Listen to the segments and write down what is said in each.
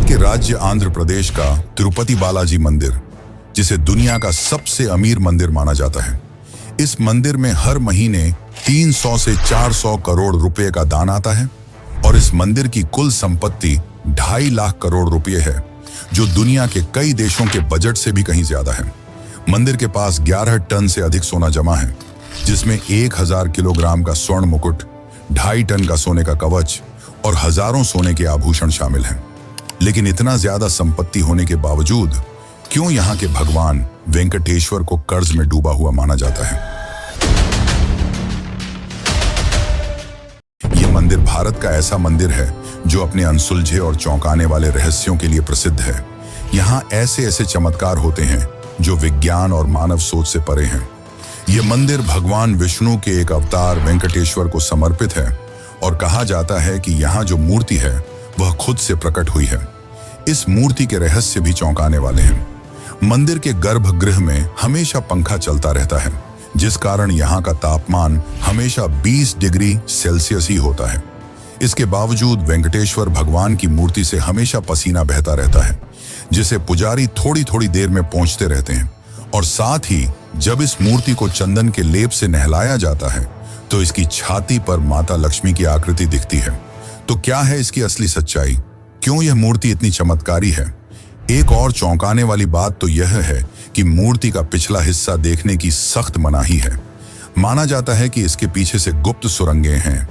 भारत के राज्य आंध्र प्रदेश का तिरुपति बालाजी मंदिर, जिसे दुनिया का सबसे अमीर मंदिर माना जाता है। इस मंदिर में हर महीने 300 से 400 करोड़ रुपए का दान आता है और इस मंदिर की कुल संपत्ति 2.5 लाख करोड़ रुपए है, जो दुनिया के कई देशों के बजट से भी कहीं ज्यादा है। मंदिर के पास 11 टन से अधिक सोना जमा है, जिसमें 1000 किलोग्राम का स्वर्ण मुकुट, 2.5 टन का सोने का कवच और हजारों सोने के आभूषण शामिल हैं। लेकिन इतना ज्यादा संपत्ति होने के बावजूद क्यों यहाँ के भगवान वेंकटेश्वर को कर्ज में डूबा हुआ माना जाता है? यह मंदिर भारत का ऐसा मंदिर है जो अपने अनसुलझे और चौंकाने वाले रहस्यों के लिए प्रसिद्ध है। यहाँ ऐसे ऐसे चमत्कार होते हैं जो विज्ञान और मानव सोच से परे हैं। यह मंदिर भगवान विष्णु के एक अवतार वेंकटेश्वर को समर्पित है और कहा जाता है कि यहाँ जो मूर्ति है वह खुद से प्रकट हुई है। इस मूर्ति के रहस्य भी चौंकाने वाले हैं। मंदिर के गर्भगृह में हमेशा पंखा चलता रहता है, जिस कारण यहाँ का तापमान हमेशा 20 डिग्री सेल्सियस ही होता है। इसके बावजूद वेंकटेश्वर भगवान की मूर्ति से हमेशा पसीना बहता रहता है, जिसे पुजारी थोड़ी थोड़ी देर में पोंछते रहते हैं। और साथ ही जब इस मूर्ति को चंदन के लेप से नहलाया जाता है तो इसकी छाती पर माता लक्ष्मी की आकृति दिखती है। तो क्या है इसकी असली सच्चाई? क्यों यह मूर्ति इतनी चमत्कारी है? एक और चौंकाने वाली बात तो यह है कि मूर्ति का पिछला हिस्सा देखने की सख्त मनाही है। माना जाता है कि इसके पीछे से गुप्त सुरंगें हैं।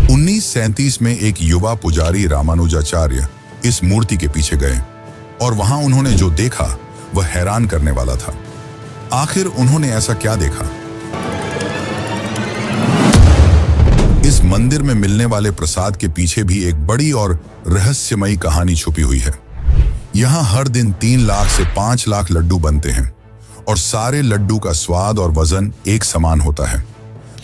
1937 में एक युवा पुजारी रामानुजाचार्य इस मूर्ति के पीछे गए और वहां उन्होंने जो देखा वह हैरान करने वाला था। आखिर उन्होंने ऐसा क्या देखा? इस मंदिर में मिलने वाले प्रसाद के पीछे भी एक बड़ी और रहस्यमयी कहानी छुपी हुई है। यहाँ हर दिन 3 लाख से 5 लाख लड्डू बनते हैं और सारे लड्डू का स्वाद और वजन एक समान होता है।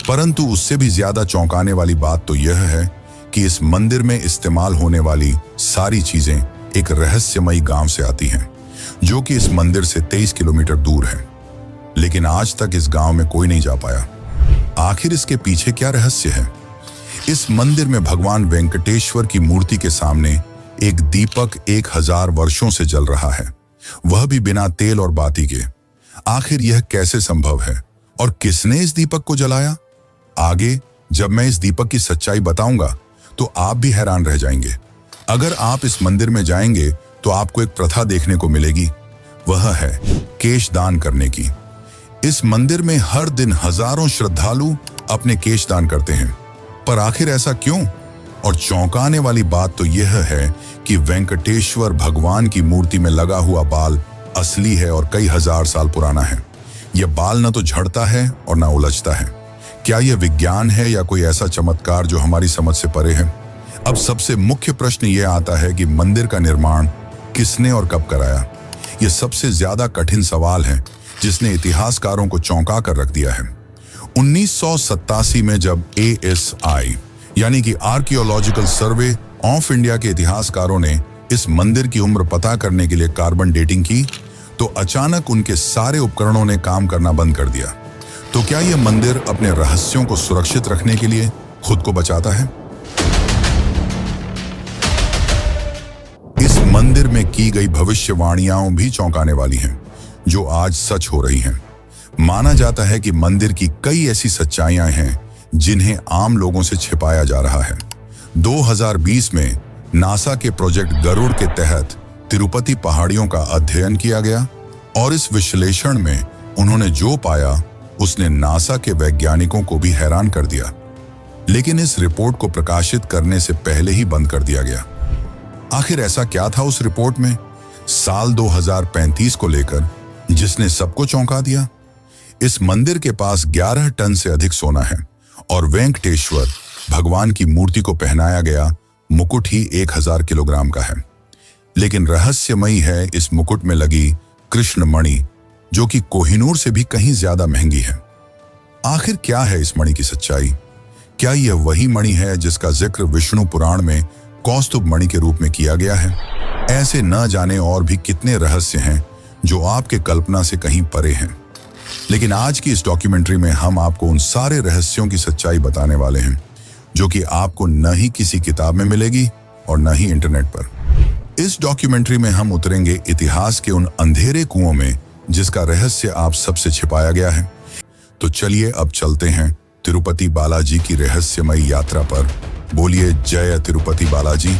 परंतु उससे भी ज्यादा चौंकाने वाली बात तो यह है कि इस मंदिर में इस्तेमाल होने वाली सारी चीजें एक रहस्यमयी गांव से आती हैं, जो कि इस मंदिर से 23 किलोमीटर दूर है। लेकिन आज तक इस गांव में कोई नहीं जा पाया। आखिर इसके पीछे क्या रहस्य है? इस मंदिर में भगवान वेंकटेश्वर की मूर्ति के सामने एक दीपक 1000 वर्षों से जल रहा है, वह भी बिना तेल और बाती के। आखिर यह कैसे संभव है और किसने इस दीपक को जलाया? आगे जब मैं इस दीपक की सच्चाई बताऊंगा तो आप भी हैरान रह जाएंगे। अगर आप इस मंदिर में जाएंगे तो आपको एक प्रथा देखने को मिलेगी, वह है केश दान करने की। इस मंदिर में हर दिन हजारों श्रद्धालु अपने केश दान करते हैं, पर आखिर ऐसा क्यों? और चौंकाने वाली बात तो यह है कि वेंकटेश्वर भगवान की मूर्ति में लगा हुआ बाल असली है और कई हजार साल पुराना है। यह बाल न तो झड़ता है और न उलझता है। क्या यह विज्ञान है या कोई ऐसा चमत्कार जो हमारी समझ से परे है? अब सबसे मुख्य प्रश्न यह आता है कि मंदिर का निर्माण किसने और कब कराया? यह सबसे ज्यादा कठिन सवाल है जिसने इतिहासकारों को चौंका कर रख दिया है। 1987 में जब ASI यानी कि आर्कियोलॉजिकल सर्वे ऑफ इंडिया के इतिहासकारों ने इस मंदिर की उम्र पता करने के लिए कार्बन डेटिंग की, तो अचानक उनके सारे उपकरणों ने काम करना बंद कर दिया। तो क्या यह मंदिर अपने रहस्यों को सुरक्षित रखने के लिए खुद को बचाता है? इस मंदिर में की गई भविष्यवाणियां भी चौंकाने वाली हैं, जो आज सच हो रही हैं। माना जाता है कि मंदिर की कई ऐसी सच्चाइयां हैं जिन्हें आम लोगों से छिपाया जा रहा है। 2020 में नासा के प्रोजेक्ट गरुड़ के तहत तिरुपति पहाड़ियों का अध्ययन किया गया और इस विश्लेषण में उन्होंने जो पाया उसने नासा के वैज्ञानिकों को भी हैरान कर दिया। लेकिन इस रिपोर्ट को प्रकाशित करने से पहले ही बंद कर दिया गया। आखिर ऐसा क्या था उस रिपोर्ट में साल 2035 को लेकर जिसने सबको चौंका दिया? इस मंदिर के पास 11 टन से अधिक सोना है और वेंकटेश्वर भगवान की मूर्ति को पहनाया गया मुकुट ही 1000 किलोग्राम का है। लेकिन रहस्यमयी है इस मुकुट में लगी कृष्ण मणि, जो कि कोहिनूर से भी कहीं ज्यादा महंगी है। आखिर क्या है इस मणि की सच्चाई? क्या यह वही मणि है जिसका जिक्र विष्णु पुराण में कौस्तुभ मणि के रूप में किया गया है? ऐसे न जाने और भी कितने रहस्य हैं जो आपके कल्पना से कहीं परे हैं। लेकिन आज की इस डॉक्यूमेंट्री में हम आपको उन सारे रहस्यों की सच्चाई बताने वाले हैं जो कि आपको न ही किसी किताब में मिलेगी और न ही इंटरनेट पर। इस डॉक्यूमेंट्री में हम उतरेंगे इतिहास के उन अंधेरे कुओं में जिसका रहस्य आप सबसे छिपाया गया है। तो चलिए अब चलते हैं तिरुपति बालाजी की रहस्यमयी यात्रा पर। बोलिए जय तिरुपति बालाजी।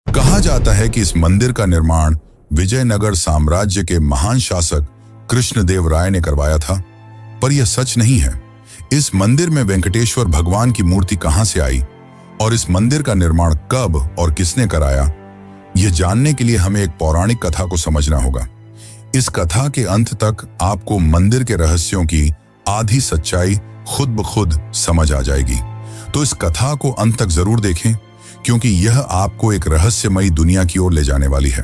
कहा जाता है कि इस मंदिर का निर्माण विजयनगर साम्राज्य के महान शासक कृष्णदेव राय ने करवाया था, पर यह सच नहीं है। इस मंदिर में वेंकटेश्वर भगवान की मूर्ति कहां से आई और इस मंदिर का निर्माण कब और किसने कराया, यह जानने के लिए हमें एक पौराणिक कथा को समझना होगा। इस कथा के अंत तक आपको मंदिर के रहस्यों की आधी सच्चाई खुद ब खुद समझ आ जाएगी। तो इस कथा को अंत तक जरूर देखें, क्योंकि यह आपको एक रहस्यमयी दुनिया की ओर ले जाने वाली है।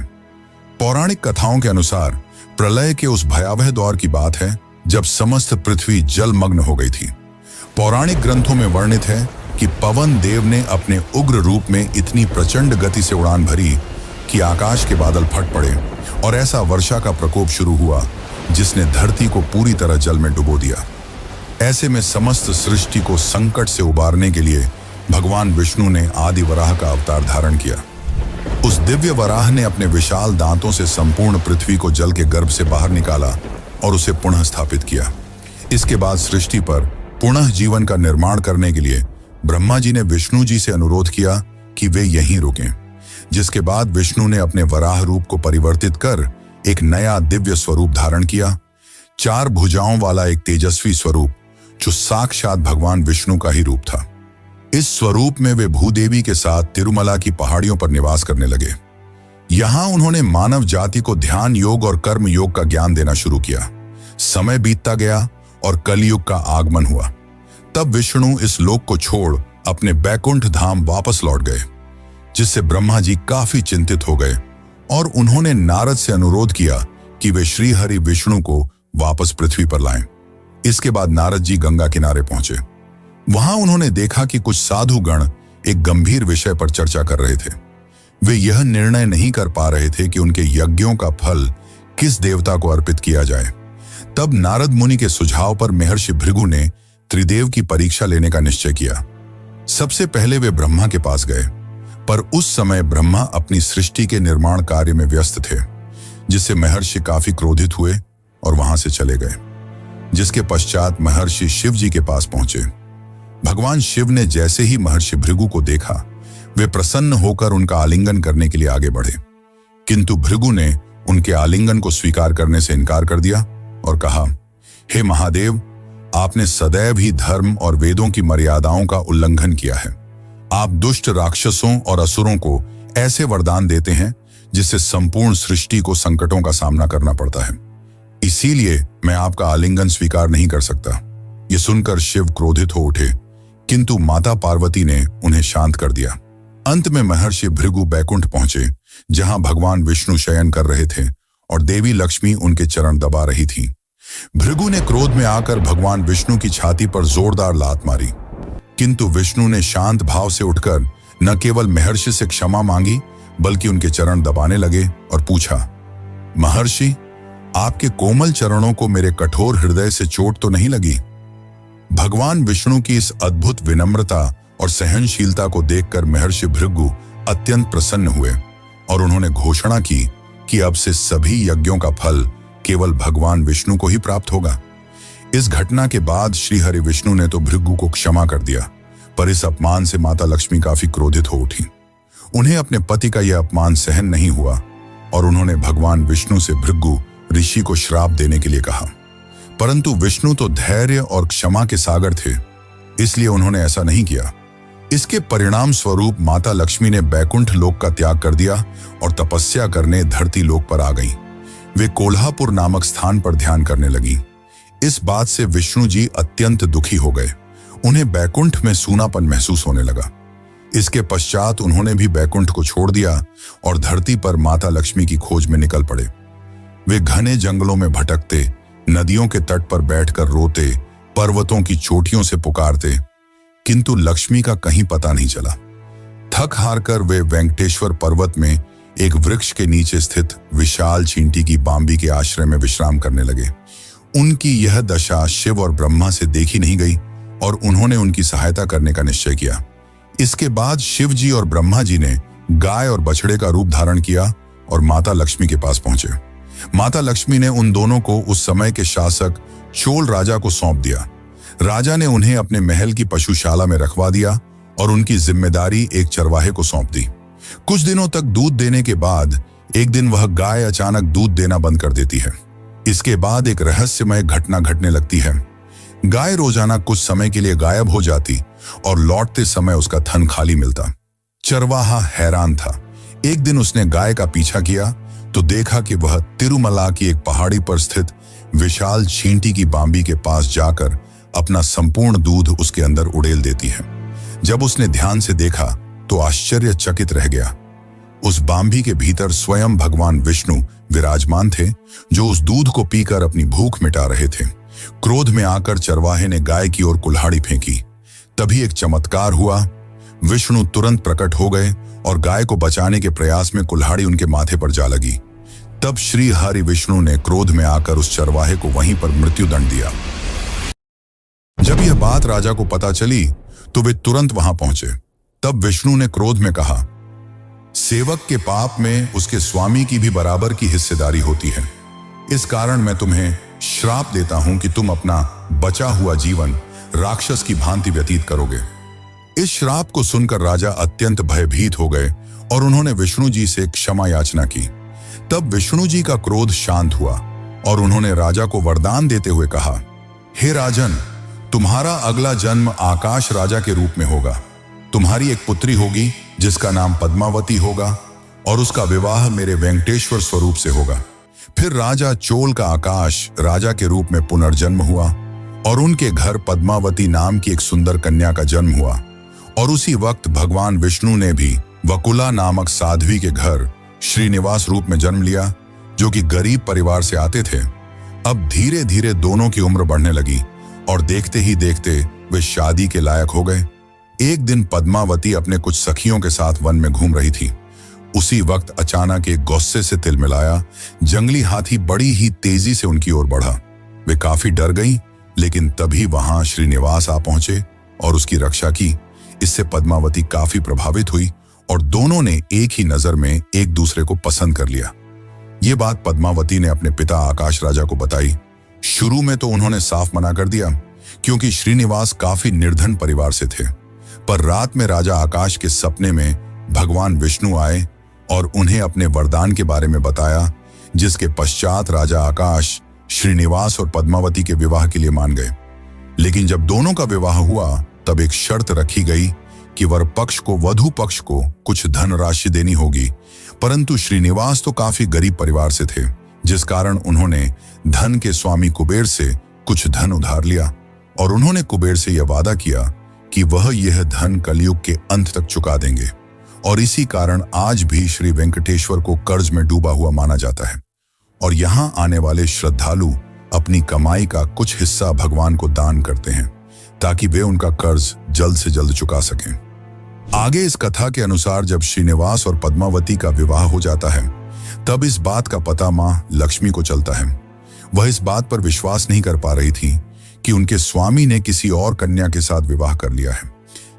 पौराणिक कथाओं के अनुसार प्रलय के उस भयावह दौर की बात है जब समस्त पृथ्वी जलमग्न हो गई थी। पौराणिक ग्रंथों में वर्णित है कि पवन देव ने अपने उग्र रूप में इतनी प्रचंड गति से उड़ान भरी कि आकाश के बादल फट पड़े और ऐसा वर्षा का प्रकोप शुरू हुआ जिसने धरती को पूरी तरह जल में डुबो दिया। ऐसे में समस्त सृष्टि को संकट से उबारने के लिए भगवान विष्णु ने आदि वराह का अवतार धारण किया। उस दिव्य वराह ने अपने विशाल दांतों से संपूर्ण पृथ्वी को जल के गर्भ से बाहर निकाला और उसे पुनः स्थापित किया। इसके बाद सृष्टि पर पुनः जीवन का निर्माण करने के लिए ब्रह्मा जी ने विष्णु जी से अनुरोध किया कि वे यहीं रुकें, जिसके बाद विष्णु ने अपने वराह रूप को परिवर्तित कर एक नया दिव्य स्वरूप धारण किया। 4 भुजाओं वाला एक तेजस्वी स्वरूप जो साक्षात भगवान विष्णु का ही रूप था। इस स्वरूप में वे भूदेवी के साथ तिरुमला की पहाड़ियों पर निवास करने लगे। यहां उन्होंने मानव जाति को ध्यान योग और कर्म योग का ज्ञान देना शुरू किया। समय बीतता गया और कलयुग का आगमन हुआ। तब विष्णु इस लोक को छोड़ अपने बैकुंठ धाम वापस लौट गए, जिससे ब्रह्मा जी काफी चिंतित हो गए और उन्होंने नारद से अनुरोध किया कि वे श्री हरि विष्णु को वापस पृथ्वी पर लाएं। इसके बाद नारद जी गंगा किनारे पहुंचे। वहां उन्होंने देखा कि कुछ साधु गण एक गंभीर विषय पर चर्चा कर रहे थे। वे यह निर्णय नहीं कर पा रहे थे कि उनके यज्ञों का फल किस देवता को अर्पित किया जाए। तब नारद मुनि के सुझाव पर महर्षि भृगु ने त्रिदेव की परीक्षा लेने का निश्चय किया। सबसे पहले वे ब्रह्मा के पास गए, पर उस समय ब्रह्मा अपनी सृष्टि के निर्माण कार्य में व्यस्त थे, जिससे महर्षि काफी क्रोधित हुए और वहां से चले गए। जिसके पश्चात महर्षि शिव जी के पास पहुंचे। भगवान शिव ने जैसे ही महर्षि भृगु को देखा, वे प्रसन्न होकर उनका आलिंगन करने के लिए आगे बढ़े, किंतु भृगु ने उनके आलिंगन को स्वीकार करने से इनकार कर दिया और कहा, हे महादेव, आपने सदैव ही धर्म और वेदों की मर्यादाओं का उल्लंघन किया है। आप दुष्ट राक्षसों और असुरों को ऐसे वरदान देते हैं जिससे संपूर्ण सृष्टि को संकटों का सामना करना पड़ता है। इसीलिए मैं आपका आलिंगन स्वीकार नहीं कर सकता। ये सुनकर शिव क्रोधित हो उठे, किंतु माता पार्वती ने उन्हें शांत कर दिया। अंत में महर्षि भृगु बैकुंठ पहुंचे, जहां भगवान विष्णु शयन कर रहे थे और देवी लक्ष्मी उनके चरण दबा रही थी। भृगु ने क्रोध में आकर भगवान विष्णु की छाती पर जोरदार लात मारी, किंतु विष्णु ने शांत भाव से उठकर न केवल महर्षि से क्षमा मांगी, बल्कि उनके चरण दबाने लगे और पूछा, महर्षि, आपके कोमल चरणों को मेरे कठोर हृदय से चोट तो नहीं लगी? भगवान विष्णु की इस अद्भुत विनम्रता और सहनशीलता को देखकर महर्षि भृगु अत्यंत प्रसन्न हुए और उन्होंने घोषणा की कि अब से सभी यज्ञों का फल केवल भगवान विष्णु को ही प्राप्त होगा। इस घटना के बाद श्री हरि विष्णु ने तो भृगु को क्षमा कर दिया, पर इस अपमान से माता लक्ष्मी काफी क्रोधित हो उठी। उन्हें अपने पति का यह अपमान सहन नहीं हुआ और उन्होंने भगवान विष्णु से भृगु ऋषि को श्राप देने के लिए कहा, परंतु विष्णु तो धैर्य और क्षमा के सागर थे, इसलिए उन्होंने ऐसा नहीं किया। इसके परिणाम स्वरूप माता लक्ष्मी ने बैकुंठ लोक का त्याग कर दिया और तपस्या करने धरती लोक पर आ गईं। वे कोल्हापुर नामक स्थान पर ध्यान करने लगीं। इस बात से विष्णु जी अत्यंत दुखी हो गए। उन्हें बैकुंठ में सूनापन महसूस होने लगा। इसके पश्चात उन्होंने भी बैकुंठ को छोड़ दिया और धरती पर माता लक्ष्मी की खोज में निकल पड़े। वे घने जंगलों में भटकते, नदियों के तट पर बैठकर रोते, पर्वतों की चोटियों से पुकारते, किंतु लक्ष्मी का कहीं पता नहीं चला। थक हार कर वे वेंकटेश्वर पर्वत में एक वृक्ष के नीचे स्थित विशाल चींटी की बांबी के आश्रय में विश्राम करने लगे। उनकी यह दशा शिव और ब्रह्मा से देखी नहीं गई और उन्होंने उनकी सहायता करने का निश्चय किया। इसके बाद शिव जी और ब्रह्मा जी ने गाय और बछड़े का रूप धारण किया और माता लक्ष्मी के पास पहुंचे। माता लक्ष्मी ने उन दोनों को उस समय के शासक चोल राजा को सौंप दिया। राजा ने उन्हें अपने महल की पशुशाला में रखवा दिया और उनकी जिम्मेदारी एक चरवाहे को सौंप दी। कुछ दिनों तक दूध देने के बाद एक दिन वह गाय अचानक दूध देना बंद कर देती है। इसके बाद एक रहस्यमय घटना घटने लगती है। गाय रोजाना कुछ समय के लिए गायब हो जाती और लौटते समय उसका थन खाली मिलता। चरवाहा हैरान था। एक दिन उसने गाय का पीछा किया तो देखा कि वह तिरुमला की एक पहाड़ी पर स्थित विशाल चींटी की बांबी के पास जाकर अपना संपूर्ण दूध उसके अंदर उड़ेल देती है। जब उसने ध्यान से देखा तो आश्चर्यचकित रह गया। उस बांबी के भीतर स्वयं भगवान विष्णु विराजमान थे, जो उस दूध को पीकर अपनी भूख मिटा रहे थे। क्रोध में आकर चरवाहे ने गाय की ओर कुल्हाड़ी फेंकी। तभी एक चमत्कार हुआ। विष्णु तुरंत प्रकट हो गए और गाय को बचाने के प्रयास में कुल्हाड़ी उनके माथे पर जा लगी। तब श्री हरि विष्णु ने क्रोध में आकर उस चरवाहे को वहीं पर मृत्युदंड दिया। जब यह बात राजा को पता चली तो वे तुरंत वहां पहुंचे। तब विष्णु ने क्रोध में कहा, सेवक के पाप में उसके स्वामी की भी बराबर की हिस्सेदारी होती है। इस कारण मैं तुम्हें श्राप देता हूं कि तुम अपना बचा हुआ जीवन राक्षस की भांति व्यतीत करोगे। इस श्राप को सुनकर राजा अत्यंत भयभीत हो गए और उन्होंने विष्णु जी से क्षमा याचना की। तब विष्णु जी का क्रोध शांत हुआ और उन्होंने राजा को वरदान देते हुए कहा, हे राजन, तुम्हारा अगला जन्म आकाश राजा के रूप में होगा। तुम्हारी एक पुत्री होगी जिसका नाम पद्मावती होगा और उसका विवाह मेरे वेंकटेश्वर स्वरूप से होगा। फिर राजा चोल का आकाश राजा के रूप में पुनर्जन्म हुआ और उनके घर पद्मावती नाम की एक सुंदर कन्या का जन्म हुआ। और उसी वक्त भगवान विष्णु ने भी वकुला नामक साध्वी के घर श्रीनिवास रूप में जन्म लिया, जो कि गरीब परिवार से आते थे। अब धीरे धीरे दोनों की उम्र बढ़ने लगी और देखते ही देखते वे शादी के लायक हो गए। एक दिन पद्मावती अपने कुछ सखियों के साथ वन में घूम रही थी। उसी वक्त अचानक एक गुस्से से तिलमिलाया जंगली हाथी बड़ी ही तेजी से उनकी ओर बढ़ा। वे काफी डर गईं, लेकिन तभी वहां श्रीनिवास आ पहुंचे और उसकी रक्षा की। इससे पद्मावती काफी प्रभावित हुई और दोनों ने एक ही नजर में एक दूसरे को पसंद कर लिया। ये बात पद्मावती ने अपने पिता आकाश राजा को बताई। शुरू में तो उन्होंने साफ मना कर दिया, क्योंकि श्रीनिवास काफी निर्धन परिवार से थे। पर रात में राजा आकाश के सपने में भगवान विष्णु आए और उन्हें अपने वरदान के बारे में बताया, जिसके पश्चात राजा आकाश श्रीनिवास और पद्मावती के विवाह के लिए मान गए। लेकिन जब दोनों का विवाह हुआ तब एक शर्त रखी गई कि वर पक्ष को वधू पक्ष को कुछ धनराशि देनी होगी। परंतु श्रीनिवास तो काफी गरीब परिवार से थे, जिस कारण उन्होंने धन के स्वामी कुबेर से कुछ धन उधार लिया और उन्होंने कुबेर से यह वादा किया कि वह यह धन कलयुग के अंत तक चुका देंगे। और इसी कारण आज भी श्री वेंकटेश्वर को कर्ज में डूबा हुआ माना जाता है और यहाँ आने वाले श्रद्धालु अपनी कमाई का कुछ हिस्सा भगवान को दान करते हैं, ताकि वे उनका कर्ज जल्द से जल्द चुका सकें। आगे इस कथा के अनुसार जब श्रीनिवास और पद्मावती का विवाह हो जाता है, तब इस बात का पता मां लक्ष्मी को चलता है। वह इस बात पर विश्वास नहीं कर पा रही थी कि उनके स्वामी ने किसी और कन्या के साथ विवाह कर लिया है,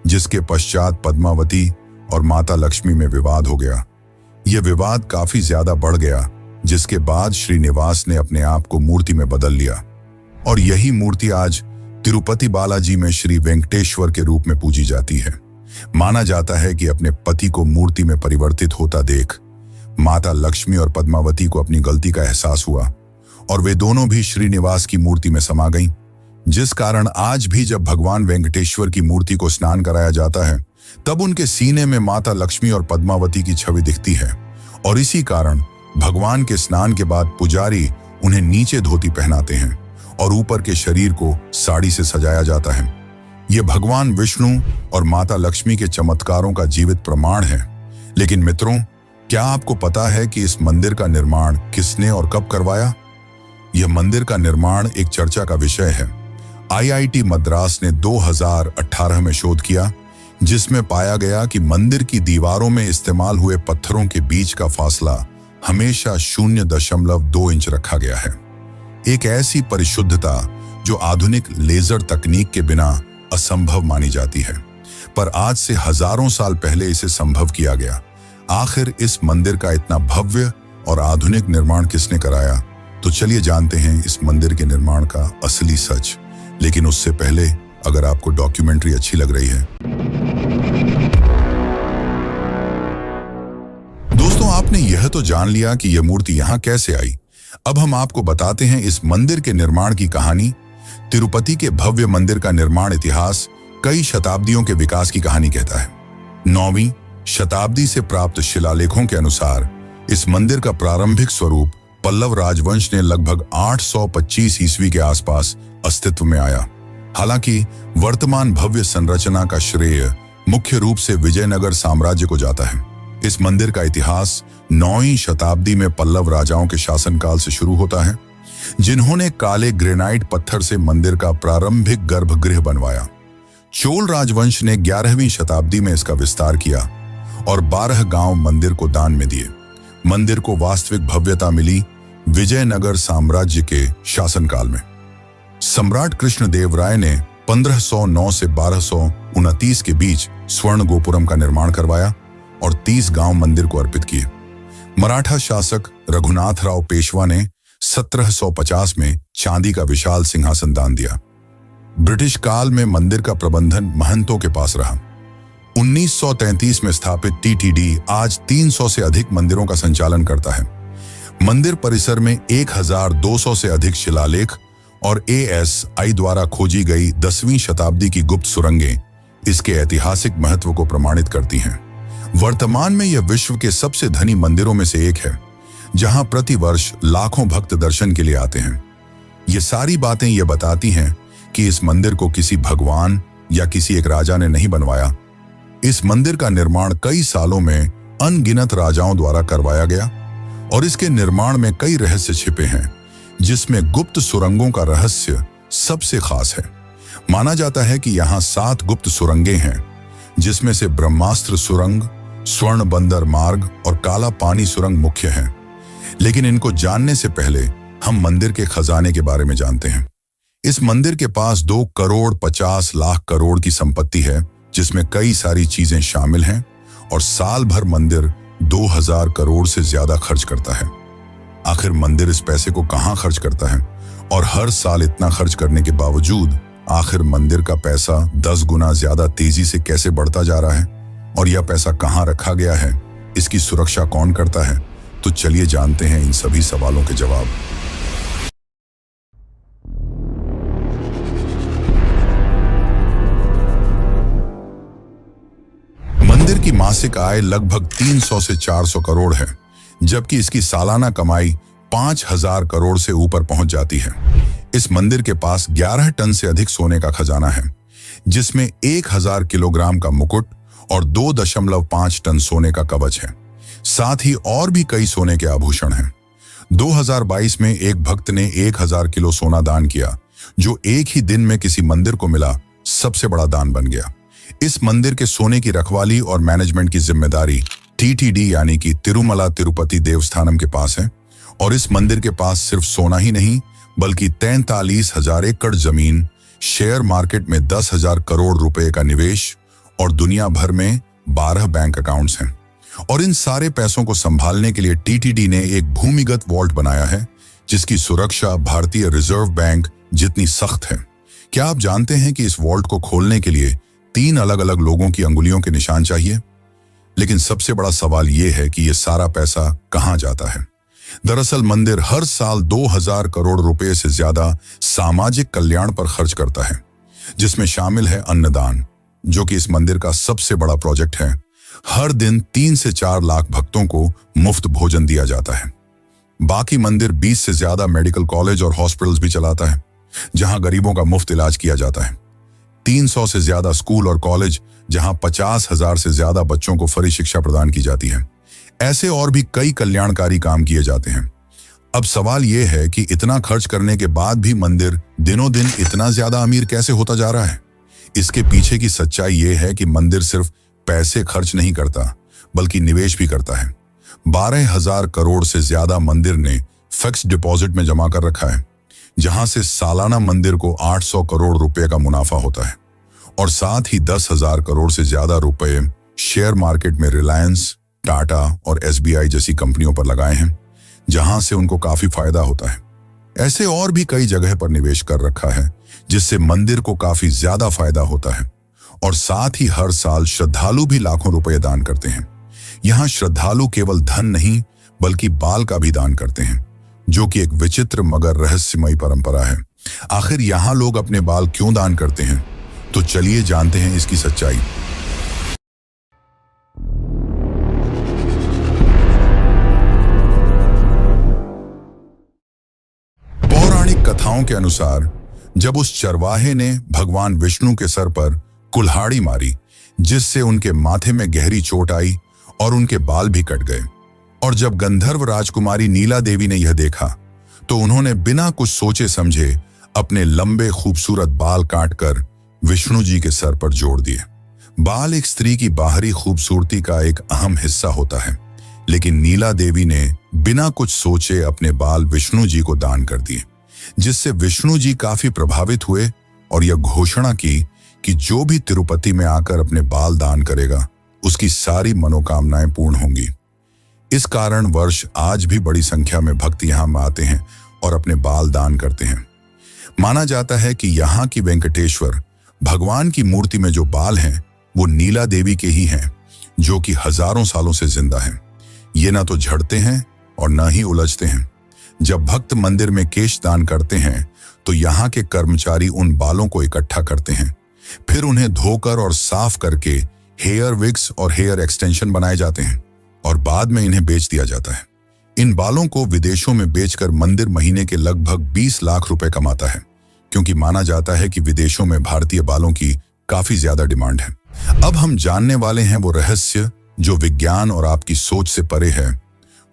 जिसके पश्चात पद्मावती और माता लक्ष्मी में विवाद हो गया। यह विवाद काफी ज्यादा बढ़ गया, जिसके बाद श्रीनिवास ने अपने आप को मूर्ति में बदल लिया और यही मूर्ति आज तिरुपति बालाजी में श्री वेंकटेश्वर के रूप में पूजी जाती है। माना जाता है कि अपने पति को मूर्ति में परिवर्तित होता देख माता लक्ष्मी और पद्मावती को अपनी गलती का एहसास हुआ और वे दोनों भी श्रीनिवास की मूर्ति में समा गईं, जिस कारण आज भी जब भगवान वेंकटेश्वर की मूर्ति को स्नान कराया जाता है, तब उनके सीने में माता लक्ष्मी और पद्मावती की छवि दिखती है। और इसी कारण भगवान के स्नान के बाद पुजारी उन्हें नीचे धोती पहनाते हैं और ऊपर के शरीर को साड़ी से सजाया जाता है। यह भगवान विष्णु और माता लक्ष्मी के चमत्कारों का जीवित प्रमाण है। लेकिन मित्रों, क्या आपको पता है कि इस मंदिर का निर्माण किसने और कब करवाया? यह मंदिर का निर्माण एक चर्चा का विषय है। आईआईटी मद्रास ने 2018 में शोध किया, जिसमें पाया गया कि मंदिर की दीवारों में इस्तेमाल हुए पत्थरों के बीच का फासला हमेशा 0.2 इंच रखा गया है। एक ऐसी परिशुद्धता जो आधुनिक लेजर तकनीक के बिना असंभव मानी जाती है, पर आज से हजारों साल पहले इसे संभव किया गया। आखिर इस मंदिर का इतना भव्य और आधुनिक निर्माण किसने कराया? तो चलिए जानते हैं इस मंदिर के निर्माण का असली सच। लेकिन उससे पहले, अगर आपको डॉक्यूमेंट्री अच्छी लग रही है, दोस्तों आपने यह तो जान लिया कि यह मूर्ति यहां कैसे आई। अब हम आपको बताते हैं इस मंदिर के निर्माण की कहानी। तिरुपति के भव्य मंदिर का निर्माण इतिहास कई शताब्दियों के विकास की कहानी कहता है। 9वीं शताब्दी से प्राप्त शिलालेखों के अनुसार इस मंदिर का प्रारंभिक स्वरूप पल्लव राजवंश ने लगभग 825 ईस्वी के आसपास अस्तित्व में आया। हालांकि वर्तमान भव्य संरचना का श्रेय मुख्य रूप से विजयनगर साम्राज्य को जाता है। इस मंदिर का इतिहास 9वीं शताब्दी में पल्लव राजाओं के शासनकाल से शुरू होता है, जिन्होंने काले ग्रेनाइट पत्थर से मंदिर का प्रारंभिक गर्भगृह बनवाया। चोल राजवंश ने 11वीं शताब्दी में इसका विस्तार किया और 12 गांव मंदिर को दान में दिए। मंदिर को वास्तविक भव्यता मिली विजयनगर साम्राज्य के शासनकाल में। सम्राट कृष्णदेव राय ने 1509 से 1229 के बीच स्वर्ण गोपुरम का निर्माण करवाया और 30 गांव मंदिर को अर्पित किए। मराठा शासक रघुनाथराव पेशवा ने 1750 में चांदी का विशाल सिंहासन दान दिया। ब्रिटिश काल में मंदिर का प्रबंधन महंतों के पास रहा। 1933 में स्थापित टीटीडी आज 300 से अधिक मंदिरों का संचालन करता है। मंदिर परिसर में 1200 से अधिक शिलालेख और ASI द्वारा खोजी गई 10वीं शताब्दी की गुप्त सुरंगें इसके ऐतिहासिक महत्व को प्रमाणित करती हैं। वर्तमान में यह विश्व के सबसे धनी मंदिरों में से एक है, जहां प्रतिवर्ष लाखों भक्त दर्शन के लिए आते हैं। ये सारी बातें ये बताती हैं कि इस मंदिर को किसी भगवान या किसी एक राजा ने नहीं बनवाया। इस मंदिर का निर्माण कई सालों में अनगिनत राजाओं द्वारा करवाया गया और इसके निर्माण में कई रहस्य छिपे हैं, जिसमें गुप्त सुरंगों का रहस्य सबसे खास है। माना जाता है कि यहाँ 7 गुप्त सुरंगें हैं, जिसमें से ब्रह्मास्त्र सुरंग, स्वर्ण बंदर मार्ग और काला पानी सुरंग मुख्य हैं। लेकिन इनको जानने से पहले हम मंदिर के खजाने के बारे में जानते हैं। इस मंदिर के पास 2 करोड़ 50 लाख करोड़ की संपत्ति है, जिसमें कई सारी चीजें शामिल हैं और साल भर मंदिर 2000 करोड़ से ज्यादा खर्च करता है। आखिर मंदिर इस पैसे को कहां खर्च करता है और हर साल इतना खर्च करने के बावजूद आखिर मंदिर का पैसा 10 गुना ज्यादा तेजी से कैसे बढ़ता जा रहा है और यह पैसा कहां रखा गया है, इसकी सुरक्षा कौन करता है? तो चलिए जानते हैं इन सभी सवालों के जवाब। मंदिर की मासिक आय लगभग 300 से 400 करोड़ है, जबकि इसकी सालाना कमाई 5000 करोड़ से ऊपर पहुंच जाती है। इस मंदिर के पास 11 टन से अधिक सोने का खजाना है, जिसमें 1000 किलोग्राम का मुकुट और 2.5 टन सोने का कवच है। साथ ही और भी कई सोने के आभूषण हैं। 2022 में एक भक्त ने 1000 किलो सोना दान किया, जो एक ही दिन में किसी मंदिर को मिला सबसे बड़ा दान बन गया। इस मंदिर के सोने की रखवाली और मैनेजमेंट की जिम्मेदारी टीटीडी यानी कि तिरुमला तिरुपति देवस्थानम के पास है और इस मंदिर के पास सिर्फ सोना ही नहीं बल्कि 43,000 एकड़ जमीन, शेयर मार्केट में 10,000 करोड़ रुपए का निवेश और दुनिया भर में 12 बैंक अकाउंट्स हैं। और इन सारे पैसों को संभालने के लिए टीटीडी ने एक भूमिगत वॉल्ट बनाया है, जिसकी सुरक्षा भारतीय रिजर्व बैंक जितनी सख्त है। क्या आप जानते हैं कि इस वॉल्ट को खोलने के लिए 3 अलग अलग लोगों की अंगुलियों के निशान चाहिए? लेकिन सबसे बड़ा सवाल यह है कि यह सारा पैसा कहां जाता है। दरअसल मंदिर हर साल 2000 करोड़ रुपए से ज्यादा सामाजिक कल्याण पर खर्च करता है, जिसमें शामिल है अन्नदान, जो कि इस मंदिर का सबसे बड़ा प्रोजेक्ट है। हर दिन 3 से 4 लाख भक्तों को मुफ्त भोजन दिया जाता है। बाकी मंदिर 20 से ज्यादा मेडिकल कॉलेज और हॉस्पिटल्स भी चलाता है, जहां गरीबों का मुफ्त इलाज किया जाता है। 300 से ज्यादा स्कूल और कॉलेज, जहां 50,000 से ज्यादा बच्चों को फ्री शिक्षा प्रदान की जाती है। ऐसे और भी कई कल्याणकारी काम किए जाते हैं। अब सवाल यह है कि इतना खर्च करने के बाद भी मंदिर दिनों दिन इतना ज्यादा अमीर कैसे होता जा रहा है। इसके पीछे की सच्चाई यह है कि मंदिर सिर्फ पैसे खर्च नहीं करता बल्कि निवेश भी करता है। 12,000 करोड़ से ज्यादा मंदिर ने फिक्स डिपॉजिट में जमा कर रखा है, जहां से सालाना मंदिर को 800 करोड़ रुपए का मुनाफा होता है। और साथ ही 10,000 करोड़ से ज्यादा रुपए शेयर मार्केट में रिलायंस, टाटा और SBI जैसी कंपनियों पर लगाए हैं, जहां से उनको काफी फायदा होता है। ऐसे और भी कई जगह पर निवेश कर रखा है जिससे मंदिर को काफी ज्यादा फायदा होता है। और साथ ही हर साल श्रद्धालु भी लाखों रुपए दान करते हैं। यहाँ श्रद्धालु केवल धन नहीं बल्कि बाल का भी दान करते हैं, जो कि एक विचित्र मगर रहस्यमयी परंपरा है। आखिर यहाँ लोग अपने बाल क्यों दान करते हैं, तो चलिए जानते हैं इसकी सच्चाई। पौराणिक कथाओं के अनुसार जब उस चरवाहे ने भगवान विष्णु के सर पर कुल्हाड़ी मारी, जिससे उनके माथे में गहरी चोट आई और उनके बाल भी कट गए, और जब गंधर्व राजकुमारी नीला देवी ने यह देखा तो उन्होंने बिना कुछ सोचे समझे अपने लंबे खूबसूरत बाल काटकर विष्णु जी के सर पर जोड़ दिए। बाल एक स्त्री की बाहरी खूबसूरती का एक अहम हिस्सा होता है, लेकिन नीला देवी ने बिना कुछ सोचे अपने बाल विष्णु जी को दान कर दिए, जिससे विष्णु जी काफी प्रभावित हुए और यह घोषणा की कि जो भी तिरुपति में आकर अपने बाल दान करेगा उसकी सारी मनोकामनाएं पूर्ण होंगी। इस कारण वर्ष आज भी बड़ी संख्या में भक्त यहाँ आते हैं और अपने बाल दान करते हैं। माना जाता है कि यहाँ की वेंकटेश्वर भगवान की मूर्ति में जो बाल हैं वो नीला देवी के ही हैं, जो कि हजारों सालों से जिंदा हैं। ये ना तो झड़ते हैं और न ही उलझते हैं। जब भक्त मंदिर में केश दान करते हैं तो यहाँ के कर्मचारी उन बालों को इकट्ठा करते हैं, फिर उन्हें धोकर और साफ करके हेयर विग्स और हेयर एक्सटेंशन बनाए जाते हैं और बाद में इन्हें बेच दिया जाता है। इन बालों को विदेशों में बेचकर मंदिर महीने के लगभग 20 लाख रुपए कमाता है, क्योंकि माना जाता है कि विदेशों में भारतीय बालों की काफी ज्यादा डिमांड है। अब हम जानने वाले हैं वो रहस्य जो विज्ञान और आपकी सोच से परे है,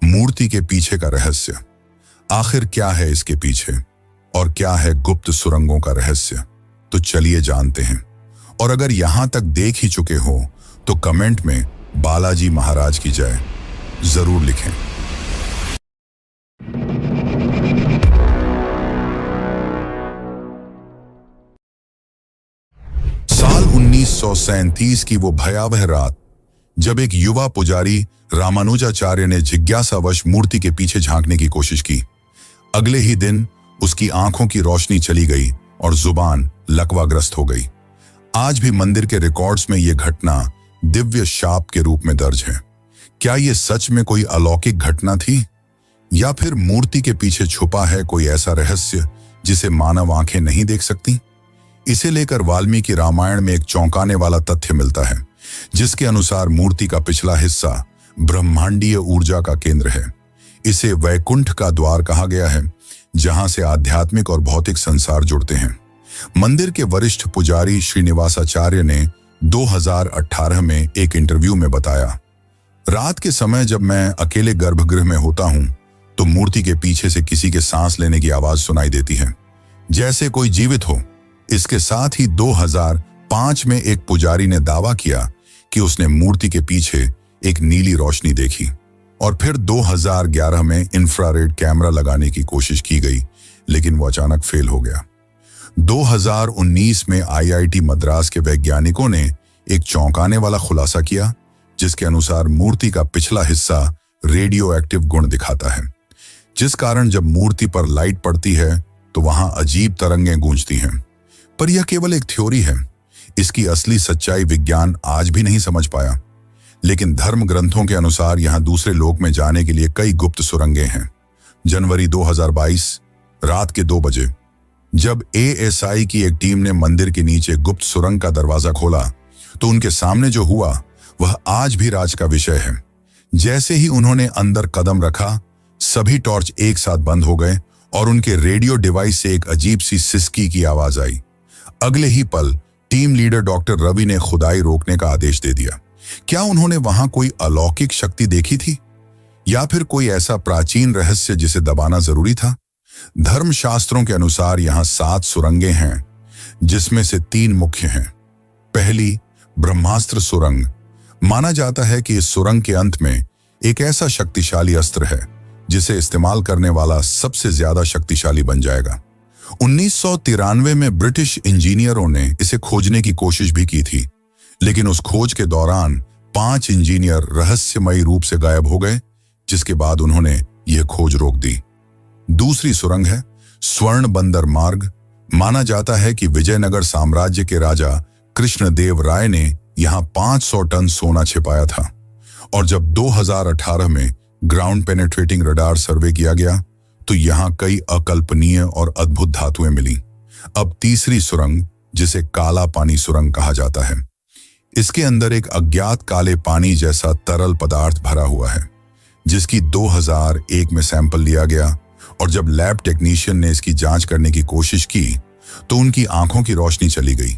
मूर्ति के पीछे का रहस्य। आखिर क्या है इसके पीछे और क्या है गुप्त सुरंगों का रहस्य, तो चलिए जानते हैं। और अगर यहां तक देख ही चुके हो तो कमेंट में बालाजी महाराज की जय जरूर लिखें। साल 1937 की वो भयावह रात, जब एक युवा पुजारी रामानुजाचार्य ने जिज्ञासावश मूर्ति के पीछे झांकने की कोशिश की। अगले ही दिन उसकी आंखों की रोशनी चली गई और जुबान लकवाग्रस्त हो गई। आज भी मंदिर के रिकॉर्ड्स में यह घटना दिव्य शाप के रूप में दर्ज है। क्या यह सच में कोई अलौकिक घटना थी, या फिर मूर्ति के पीछे छुपा है कोई ऐसा रहस्य जिसे मानव आंखें नहीं देख सकती? इसे लेकर वाल्मीकि रामायण में एक चौंकाने वाला तथ्य मिलता है, जिसके अनुसार मूर्ति का पिछला हिस्सा ब्रह्मांडीय ऊर्जा का केंद्र है। इसे वैकुंठ का द्वार कहा गया है, जहां से आध्यात्मिक और भौतिक संसार जुड़ते हैं। मंदिर के वरिष्ठ पुजारी श्रीनिवासाचार्य ने 2018 में एक इंटरव्यू में बताया, रात के समय जब मैं अकेले गर्भगृह में होता हूं तो मूर्ति के पीछे से किसी के सांस लेने की आवाज सुनाई देती है, जैसे कोई जीवित हो। इसके साथ ही 2005 में एक पुजारी ने दावा किया कि उसने मूर्ति के पीछे एक नीली रोशनी देखी। और फिर 2011 में इंफ्रारेड कैमरा लगाने की कोशिश की गई, लेकिन वो अचानक फेल हो गया। 2019 में IIT मद्रास के वैज्ञानिकों ने एक चौंकाने वाला खुलासा किया, जिसके अनुसार मूर्ति का पिछला हिस्सा रेडियो एक्टिव गुण दिखाता है, जिस कारण जब मूर्ति पर लाइट पड़ती है तो वहां अजीब तरंगें गूंजती हैं। पर यह केवल एक थ्योरी है। इसकी असली सच्चाई विज्ञान आज भी नहीं समझ पाया, लेकिन धर्म ग्रंथों के अनुसार यहां दूसरे लोक में जाने के लिए कई गुप्त सुरंगें हैं। जनवरी 2022 रात के 2 बजे जब ASI की एक टीम ने मंदिर के नीचे गुप्त सुरंग का दरवाजा खोला तो उनके सामने जो हुआ वह आज भी राज का विषय है। जैसे ही उन्होंने अंदर कदम रखा, सभी टॉर्च एक साथ बंद हो गए और उनके रेडियो डिवाइस से एक अजीब सी सिसकी की आवाज आई। अगले ही पल टीम लीडर डॉक्टर रवि ने खुदाई रोकने का आदेश दे दिया। क्या उन्होंने वहां कोई अलौकिक शक्ति देखी थी, या फिर कोई ऐसा प्राचीन रहस्य जिसे दबाना जरूरी था? धर्मशास्त्रों के अनुसार यहाँ 7 सुरंगें हैं, जिसमें से 3 मुख्य हैं। पहली, ब्रह्मास्त्र सुरंग। माना जाता है कि इस सुरंग के अंत में एक ऐसा शक्तिशाली अस्त्र है जिसे इस्तेमाल करने वाला सबसे ज्यादा शक्तिशाली बन जाएगा। 1993 में ब्रिटिश इंजीनियरों ने इसे खोजने की कोशिश भी की थी, लेकिन उस खोज के दौरान 5 इंजीनियर रहस्यमयी रूप से गायब हो गए, जिसके बाद उन्होंने यह खोज रोक दी। दूसरी सुरंग है स्वर्ण बंदर मार्ग। माना जाता है कि विजयनगर साम्राज्य के राजा कृष्णदेव राय ने यहां 500 टन सोना छिपाया था, और जब 2018 में ग्राउंड पेनेट्रेटिंग रडार सर्वे किया गया तो यहां कई अकल्पनीय और अद्भुत धातुएं मिली। अब तीसरी सुरंग, जिसे काला पानी सुरंग कहा जाता है, इसके अंदर एक अज्ञात काले पानी जैसा तरल पदार्थ भरा हुआ है, जिसकी 2001 में सैंपल लिया गया, और जब लैब टेक्नीशियन ने इसकी जांच करने की कोशिश की तो उनकी आंखों की रोशनी चली गई।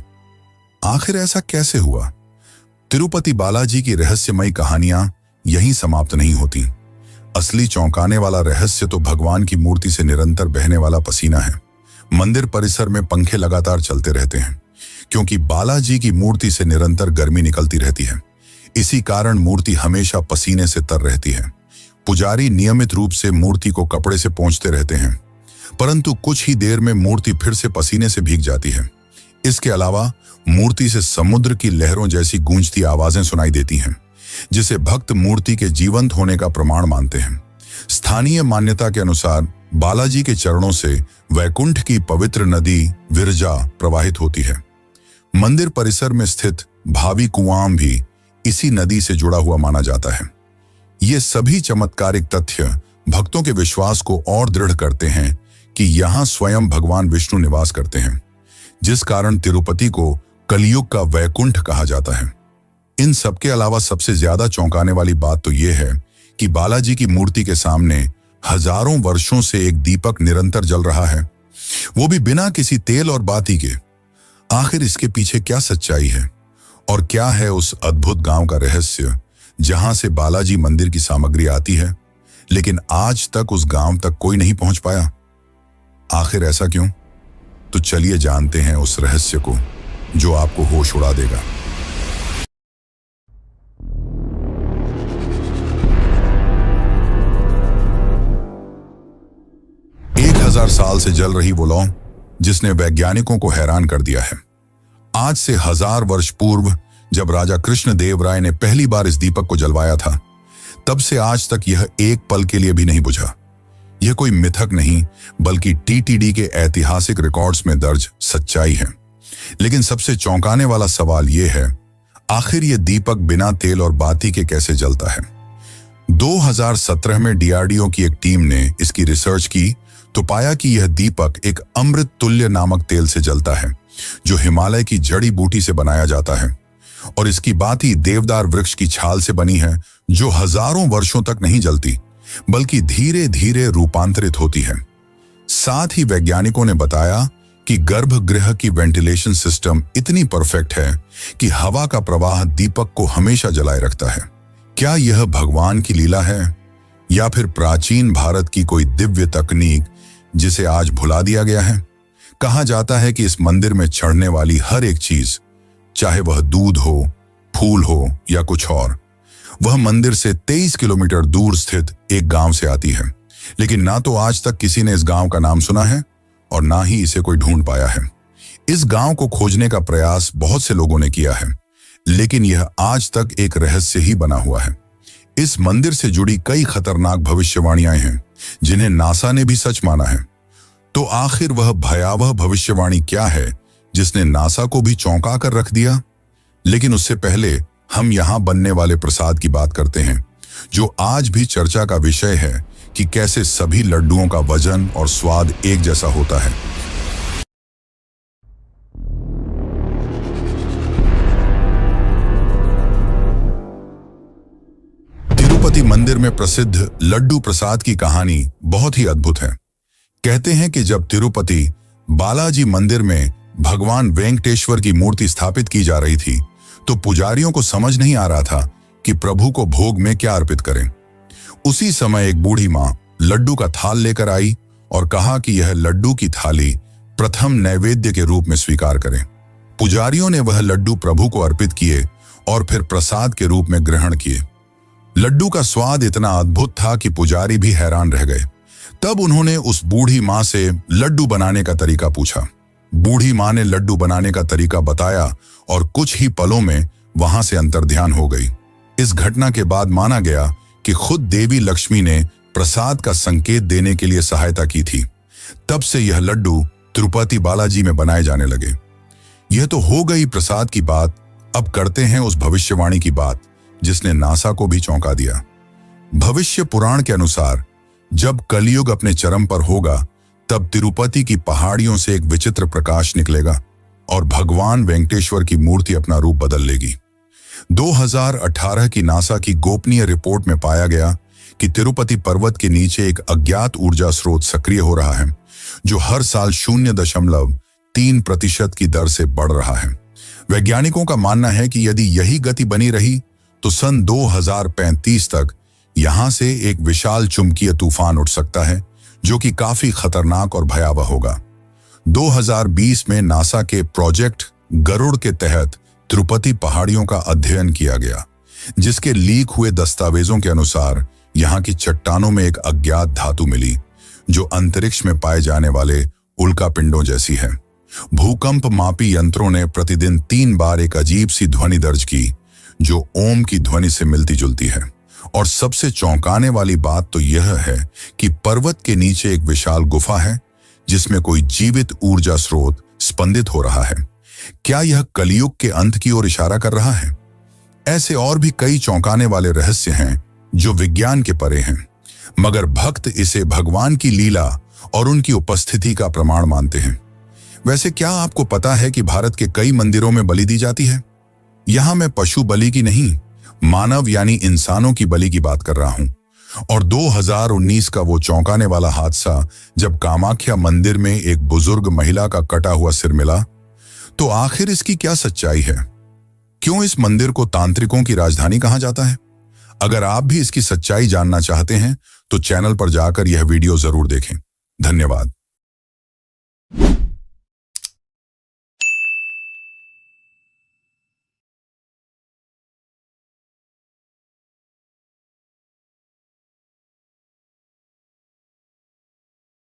आखिर ऐसा कैसे हुआ? तिरुपति बालाजी की रहस्यमयी कहानियां यहीं समाप्त नहीं होती। असली चौंकाने वाला रहस्य तो भगवान की मूर्ति से निरंतर बहने वाला पसीना है। मंदिर परिसर में पंखे लगातार चलते रहते हैं, क्योंकि बालाजी की मूर्ति से निरंतर गर्मी निकलती रहती है। इसी कारण मूर्ति हमेशा पसीने से तर रहती है। पुजारी नियमित रूप से मूर्ति को कपड़े से पोंछते रहते हैं, परंतु कुछ ही देर में मूर्ति फिर से पसीने से भीग जाती है। इसके अलावा मूर्ति से समुद्र की लहरों जैसी गूंजती आवाजें सुनाई देती हैं, जिसे भक्त मूर्ति के जीवंत होने का प्रमाण मानते हैं। स्थानीय मान्यता के अनुसार बालाजी के चरणों से वैकुंठ की पवित्र नदी विरजा प्रवाहित होती है। मंदिर परिसर में स्थित भावी कुआं भी इसी नदी से जुड़ा हुआ माना जाता है। ये सभी चमत्कारिक तथ्य भक्तों के विश्वास को और दृढ़ करते हैं कि यहाँ स्वयं भगवान विष्णु निवास करते हैं, जिस कारण तिरुपति को कलयुग का वैकुंठ कहा जाता है। इन सबके अलावा सबसे ज्यादा चौंकाने वाली बात तो यह है कि बालाजी की मूर्ति के सामने हजारों वर्षों से एक दीपक निरंतर जल रहा है, वो भी बिना किसी तेल और बाती के। आखिर इसके पीछे क्या सच्चाई है, और क्या है उस अद्भुत गांव का रहस्य जहां से बालाजी मंदिर की सामग्री आती है, लेकिन आज तक उस गांव तक कोई नहीं पहुंच पाया? आखिर ऐसा क्यों? तो चलिए जानते हैं उस रहस्य को जो आपको होश उड़ा देगा। 1000 साल से जल रही वो लौ जिसने वैज्ञानिकों को हैरान कर दिया है। आज से 1000 वर्ष पूर्व जब राजा कृष्णदेव राय ने पहली बार इस दीपक को जलवाया था, तब से आज तक यह एक पल के लिए भी नहीं बुझा। यह कोई मिथक नहीं, बल्कि टीटीडी के ऐतिहासिक रिकॉर्ड्स में दर्ज सच्चाई है। लेकिन सबसे चौंकाने वाला सवाल यह है, आखिर यह दीपक बिना तेल और बाती के कैसे जलता है? 2017 में डीआरडीओ की एक टीम ने इसकी रिसर्च की तो पाया कि यह दीपक एक अमृत तुल्य नामक तेल से जलता है, जो हिमालय की जड़ी बूटी से बनाया जाता है, और इसकी बाती देवदार वृक्ष की छाल से बनी है, जो हजारों वर्षों तक नहीं जलती बल्कि धीरे धीरे रूपांतरित होती है। साथ ही वैज्ञानिकों ने बताया कि गर्भगृह की वेंटिलेशन सिस्टम इतनी परफेक्ट है कि हवा का प्रवाह दीपक को हमेशा जलाए रखता है। क्या यह भगवान की लीला है, या फिर प्राचीन भारत की कोई दिव्य तकनीक जिसे आज भुला दिया गया है? कहा जाता है कि इस मंदिर में चढ़ने वाली हर एक चीज, चाहे वह दूध हो, फूल हो या कुछ और, वह मंदिर से 23 किलोमीटर दूर स्थित एक गांव से आती है। लेकिन ना तो आज तक किसी ने इस गांव का नाम सुना है और ना ही इसे कोई ढूंढ पाया है। इस गांव को खोजने का प्रयास बहुत से लोगों ने किया है, लेकिन यह आज तक एक रहस्य ही बना हुआ है। इस मंदिर से जुड़ी कई खतरनाक भविष्यवाणियां हैं जिन्हें नासा ने भी सच माना है। तो आखिर वह भयावह भविष्यवाणी क्या है जिसने नासा को भी चौंका कर रख दिया? लेकिन उससे पहले हम यहां बनने वाले प्रसाद की बात करते हैं, जो आज भी चर्चा का विषय है कि कैसे सभी लड्डुओं का वजन और स्वाद एक जैसा होता है। तिरुपति मंदिर में प्रसिद्ध लड्डू प्रसाद की कहानी बहुत ही अद्भुत है। कहते हैं कि जब तिरुपति बालाजी मंदिर में भगवान वेंकटेश्वर की मूर्ति स्थापित की जा रही थी, तो पुजारियों को समझ नहीं आ रहा था कि प्रभु को भोग में क्या अर्पित करें। उसी समय एक बूढ़ी मां लड्डू का थाल लेकर आई और कहा कि यह लड्डू की थाली प्रथम नैवेद्य के रूप में स्वीकार करें। पुजारियों ने वह लड्डू प्रभु को अर्पित किए और फिर प्रसाद के रूप में ग्रहण किए। लड्डू का स्वाद इतना अद्भुत था कि पुजारी भी हैरान रह गए। तब उन्होंने उस बूढ़ी मां से लड्डू बनाने का तरीका पूछा। बूढ़ी मां ने लड्डू बनाने का तरीका बताया और कुछ ही पलों में वहां से अंतर्ध्यान हो गई। इस घटना के बाद माना गया कि खुद देवी लक्ष्मी ने प्रसाद का संकेत देने के लिए सहायता की थी। तब से यह लड्डू तिरुपति बालाजी में बनाए जाने लगे। यह तो हो गई प्रसाद की बात। अब करते हैं उस भविष्यवाणी की बात जिसने नासा को भी चौंका दिया। भविष्य पुराण के अनुसार जब कलयुग अपने चरम पर होगा तब तिरुपति की पहाड़ियों से एक विचित्र प्रकाश निकलेगा और भगवान वेंकटेश्वर की मूर्ति अपना रूप बदल लेगी। 2018 की नासा की गोपनीय रिपोर्ट में पाया गया कि तिरुपति पर्वत के नीचे एक अज्ञात ऊर्जा स्रोत सक्रिय हो रहा है जो हर साल 0.3% की दर से बढ़ रहा है। वैज्ञानिकों का मानना है कि यदि यही गति बनी रही तो सन 2035 तक यहां से एक विशाल चुंबकीय तूफान उठ सकता है जो कि काफी खतरनाक और भयावह होगा। 2020 में नासा के प्रोजेक्ट गरुड़ के तहत तिरुपति पहाड़ियों का अध्ययन किया गया, जिसके लीक हुए दस्तावेजों के अनुसार यहां की चट्टानों में एक अज्ञात धातु मिली जो अंतरिक्ष में पाए जाने वाले उल्कापिंडों जैसी है। भूकंप मापी यंत्रों ने प्रतिदिन 3 बार एक अजीब सी ध्वनि दर्ज की जो ओम की ध्वनि से मिलती जुलती है। और सबसे चौंकाने वाली बात तो यह है कि पर्वत के नीचे एक विशाल गुफा है जिसमें कोई जीवित ऊर्जा स्रोत स्पंदित हो रहा है। क्या यह कलयुग के अंत की ओर इशारा कर रहा है? ऐसे और भी कई चौंकाने वाले रहस्य हैं जो विज्ञान के परे हैं, मगर भक्त इसे भगवान की लीला और उनकी उपस्थिति का प्रमाण मानते हैं। वैसे क्या आपको पता है कि भारत के कई मंदिरों में बलि दी जाती है? यहां मैं पशु बलि की नहीं, मानव यानी इंसानों की बलि की बात कर रहा हूं। और 2019 का वो चौंकाने वाला हादसा जब कामाख्या मंदिर में एक बुजुर्ग महिला का कटा हुआ सिर मिला, तो आखिर इसकी क्या सच्चाई है? क्यों इस मंदिर को तांत्रिकों की राजधानी कहा जाता है? अगर आप भी इसकी सच्चाई जानना चाहते हैं तो चैनल पर जाकर यह वीडियो जरूर देखें। धन्यवाद।